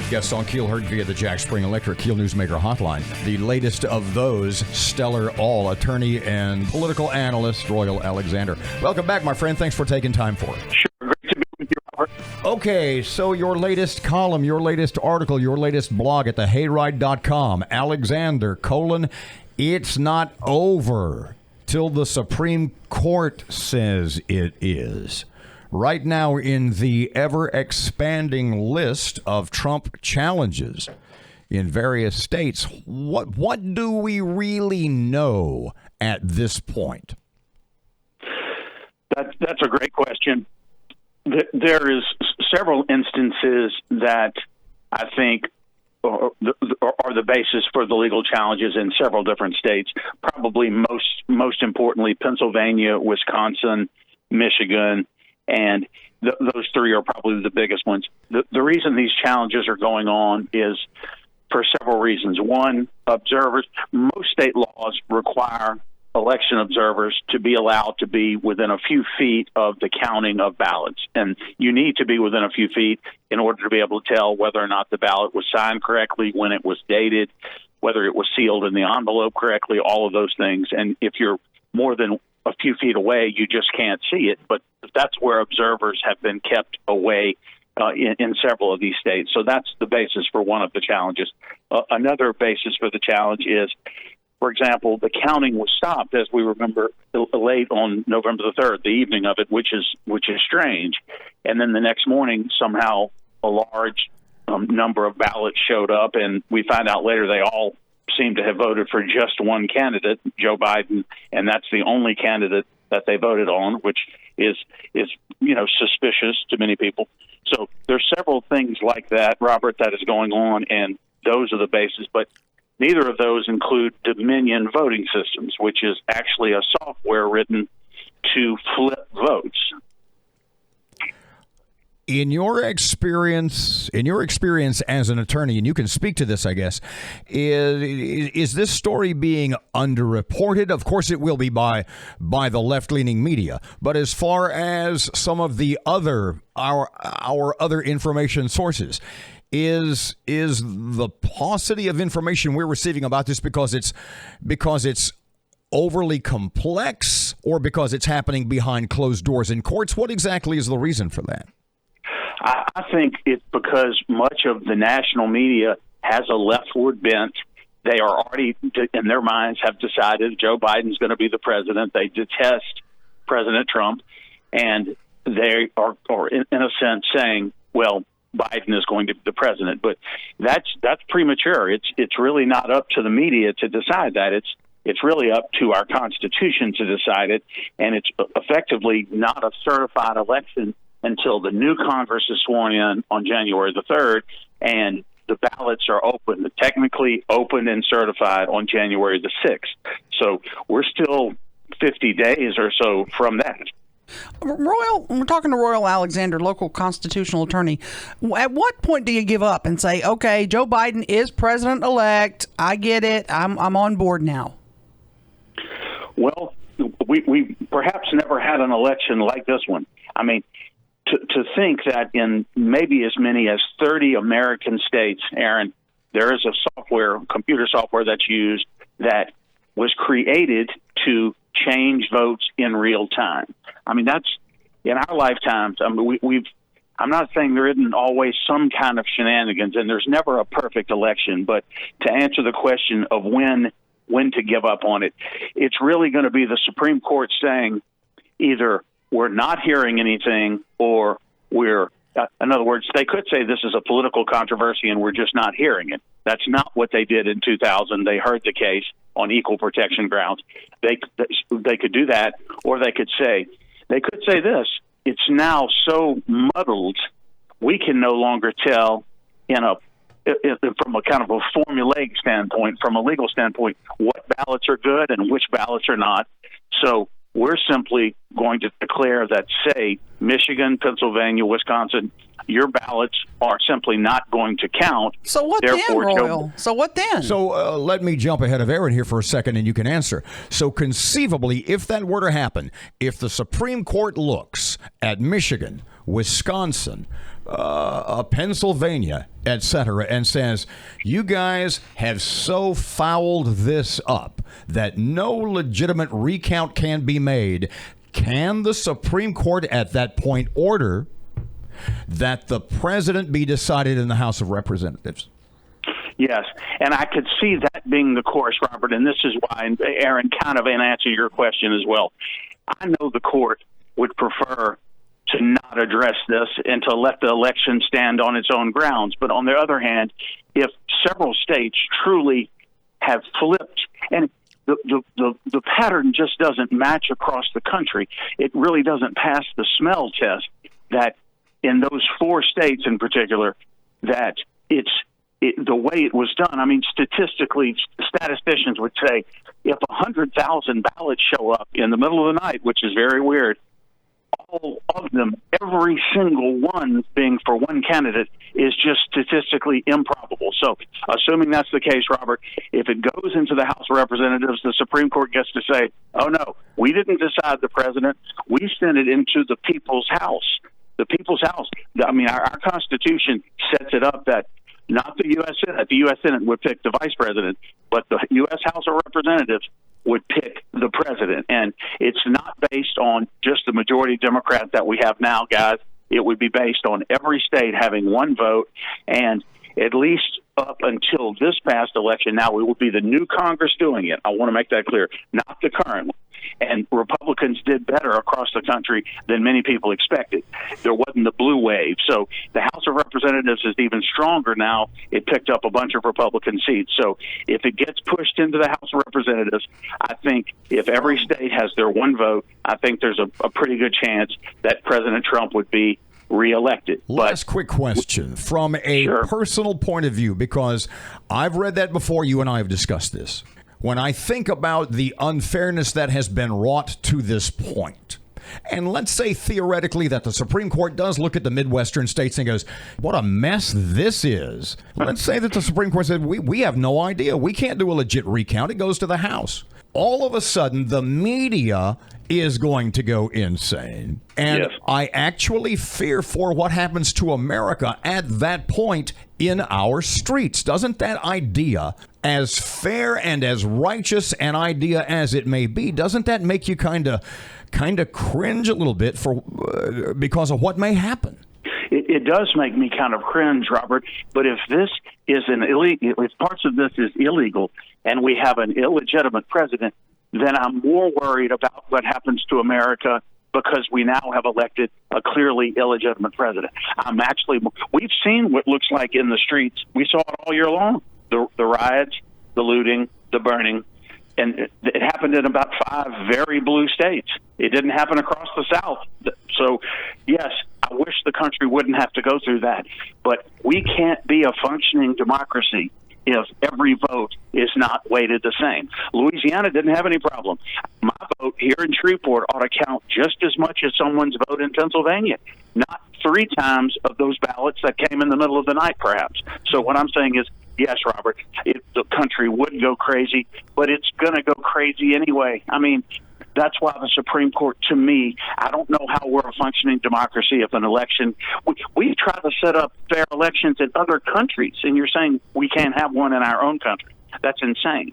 Guests on Keel heard via the Jack Spring Electric Keel Newsmaker hotline. The latest of those, stellar all attorney and political analyst, Royal Alexander. Welcome back, my friend. Thanks for taking time for it. Sure. Great to be with you, Robert. Okay, so your latest column, your latest article, your latest blog at thehayride.com. Alexander, it's not over till the Supreme Court says it is. Right now, in the ever-expanding list of Trump challenges in various states, what do we really know at this point? That's a great question. There is several instances that I think are the basis for the legal challenges in several different states. Probably most importantly, Pennsylvania, Wisconsin, Michigan, and those three are probably the biggest ones. The reason these challenges are going on is for several reasons. One, observers. Most state laws require election observers to be allowed to be within a few feet of the counting of ballots. And you need to be within a few feet in order to be able to tell whether or not the ballot was signed correctly, when it was dated, whether it was sealed in the envelope correctly, all of those things. And if you're more than a few feet away, you just can't see it. But that's where observers have been kept away in several of these states. So that's the basis for one of the challenges. Another basis for the challenge is, for example, the counting was stopped, as we remember, late on November the 3rd, the evening of it, which is strange. And then the next morning, somehow a large number of ballots showed up, and we find out later they all seem to have voted for just one candidate, Joe Biden, and that's the only candidate that they voted on, which is suspicious to many people. So there's several things like that, Robert, that is going on, and those are the bases. But neither of those include Dominion voting systems, which is actually a software written to flip votes. In your experience as an attorney, and you can speak to this, I guess, is this story being underreported? Of course, it will be by the left-leaning media. But as far as some of the our other information sources, is the paucity of information we're receiving about this because it's overly complex, or because it's happening behind closed doors in courts? What exactly is the reason for that? I think it's because much of the national media has a leftward bent. They are already, in their minds, have decided Joe Biden's going to be the president. They detest President Trump, and they are in a sense saying, well, Biden is going to be the president. But that's premature. It's really not up to the media to decide that. It's really up to our Constitution to decide it, and it's effectively not a certified election until the new Congress is sworn in on January the 3rd, and the ballots are technically open and certified on January the 6th. So we're still 50 days or so from that. Royal, we're talking to Royal Alexander, local constitutional attorney. At what point do you give up and say, okay, Joe Biden is president-elect, I get it, I'm on board now? Well, we perhaps never had an election like this one. I mean, to think that in maybe as many as 30 American states, Aaron, there is a computer software that's used that was created to change votes in real time. I mean, that's in our lifetimes. I mean, I'm not saying there isn't always some kind of shenanigans, and there's never a perfect election. But to answer the question of when to give up on it, it's really going to be the Supreme Court saying either we're not hearing anything, or in other words, they could say this is a political controversy and we're just not hearing it. That's not what they did in 2000. They heard the case on equal protection grounds. They could do that, or they could say this: it's now so muddled, we can no longer tell from a kind of a formulaic standpoint, from a legal standpoint, what ballots are good and which ballots are not. So we're simply going to declare that, say, Michigan, Pennsylvania, Wisconsin, your ballots are simply not going to count. So what then, Royal? So what then? So let me jump ahead of Aaron here for a second, and you can answer. So conceivably, if that were to happen, if the Supreme Court looks at Michigan, Wisconsin, Pennsylvania, etc., and says, you guys have so fouled this up that no legitimate recount can be made, can the Supreme Court at that point order that the president be decided in the House of Representatives? Yes, and I could see that being the course, Robert, and this is why, and Aaron, kind of in answer to your question as well, I know the court would prefer to not address this and to let the election stand on its own grounds. But on the other hand, if several states truly have flipped, and the pattern just doesn't match across the country, it really doesn't pass the smell test, that in those 4 states in particular, that the way it was done. I mean, statistically, statisticians would say if 100,000 ballots show up in the middle of the night, which is very weird, all of them, every single one being for one candidate, is just statistically improbable. So, assuming that's the case, Robert, if it goes into the House of Representatives, the Supreme Court gets to say, oh, no, we didn't decide the president. We sent it into the people's house. The people's house. I mean, our Constitution sets it up that not the U.S. Senate. The U.S. Senate would pick the vice president, but the U.S. House of Representatives would pick the president. And it's not based on just the majority Democrat that we have now, guys. It would be based on every state having one vote, and at least up until this past election, now it would be the new Congress doing it. I want to make that clear, not the current one. And Republicans did better across the country than many people expected. There wasn't the blue wave. So the House of Representatives is even stronger now. It picked up a bunch of Republican seats. So if it gets pushed into the House of Representatives, I think if every state has their one vote, I think there's a pretty good chance that President Trump would be reelected. Last quick question from a personal point of view, because I've read that before. You and I have discussed this. When I think about the unfairness that has been wrought to this point, and let's say theoretically that the Supreme Court does look at the Midwestern states and goes, what a mess this is. Let's say that the Supreme Court said, we have no idea. We can't do a legit recount. It goes to the House. All of a sudden, the media is going to go insane. And yes, I actually fear for what happens to America at that point in our streets. Doesn't that idea, as fair and as righteous an idea as it may be, doesn't that make you kind of cringe a little bit for because of what may happen? It does make me kind of cringe, Robert. But if this is if parts of this is illegal and we have an illegitimate president, then I'm more worried about what happens to America because we now have elected a clearly illegitimate president. We've seen what looks like in the streets. We saw it all year long. The riots, the looting, the burning. And it happened in about 5 very blue states. It didn't happen across the South. So, yes, I wish the country wouldn't have to go through that. But we can't be a functioning democracy if every vote is not weighted the same. Louisiana didn't have any problem. My vote here in Shreveport ought to count just as much as someone's vote in Pennsylvania, not 3 times of those ballots that came in the middle of the night, perhaps. So what I'm saying is, yes, Robert, the country would go crazy, but it's going to go crazy anyway. I mean, that's why the Supreme Court, to me, I don't know how we're a functioning democracy if an election, we try to set up fair elections in other countries, and you're saying we can't have one in our own country. That's insane.